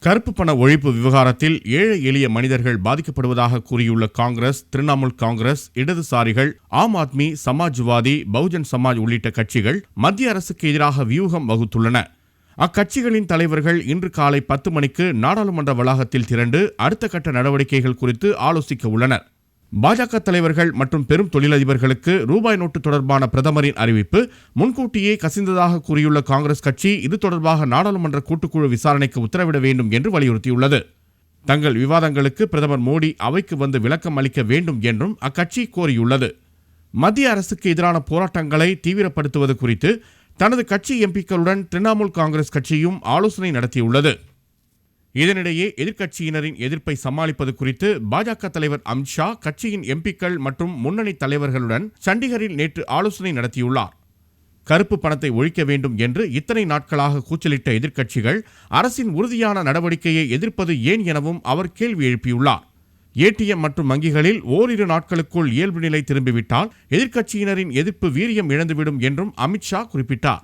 கருப்பு பண ஒழிப்பு விவகாரத்தில் ஏழை எளிய மனிதர்கள் பாதிக்கப்படுவதாக கூறியுள்ள காங்கிரஸ், திரிணாமுல் காங்கிரஸ், இடதுசாரிகள், ஆம் ஆத்மி, சமாஜ்வாதி, பகுஜன் சமாஜ் உள்ளிட்ட கட்சிகள் மத்திய அரசுக்கு எதிராக வியூகம் வகுத்துள்ளன. அக்கட்சிகளின் தலைவர்கள் இன்று காலை 10 மணிக்கு நாடாளுமன்ற வளாகத்தில் திரண்டு அடுத்த கட்ட நடவடிக்கைகள் குறித்து ஆலோசிக்க உள்ளனர். பாஜக தலைவர்கள் மற்றும் பெரும் தொழிலதிபர்களுக்கு ரூபாய் நோட்டு தொடர்பான பிரதமரின் அறிவிப்பு முன்கூட்டியே கசிந்ததாக கூறியுள்ள காங்கிரஸ் கட்சி இது தொடர்பாக நாடாளுமன்ற கூட்டுக்குழு விசாரணைக்கு உத்தரவிட வேண்டும் என்று வலியுறுத்தியுள்ளது. தங்கள் விவாதங்களுக்கு பிரதமர் மோடி அவைக்கு வந்து விளக்கம் அளிக்க வேண்டும் என்றும் அக்கட்சி கோரியுள்ளது. மத்திய அரசுக்கு எதிரான போராட்டங்களை தீவிரப்படுத்துவது குறித்து தனது கட்சி எம்பிக்களுடன் திரிணாமுல் காங்கிரஸ் கட்சியும் ஆலோசனை நடத்தியுள்ளது. இதனிடையே எதிர்க்கட்சியினரின் எதிர்ப்பை சமாளிப்பது குறித்து பாஜக தலைவர் அமித்ஷா கட்சியின் எம்பிக்கள் மற்றும் முன்னணி தலைவர்களுடன் சண்டிகரில் நேற்று ஆலோசனை நடத்தியுள்ளார். கருப்பு பணத்தை ஒழிக்க வேண்டும் என்று இத்தனை நாட்களாக கூச்சலிட்ட எதிர்க்கட்சிகள் அரசின் உறுதியான நடவடிக்கையை எதிர்ப்பது ஏன் எனவும் அவர் கேள்வி எழுப்பியுள்ளார். ஏடிஎம் மற்றும் வங்கிகளில் ஓரிரு நாட்களுக்குள் இயல்பு நிலை திரும்பிவிட்டால் எதிர்க்கட்சியினரின் எதிர்ப்பு வீரியம் இழந்துவிடும் என்றும் அமித்ஷா குறிப்பிட்டார்.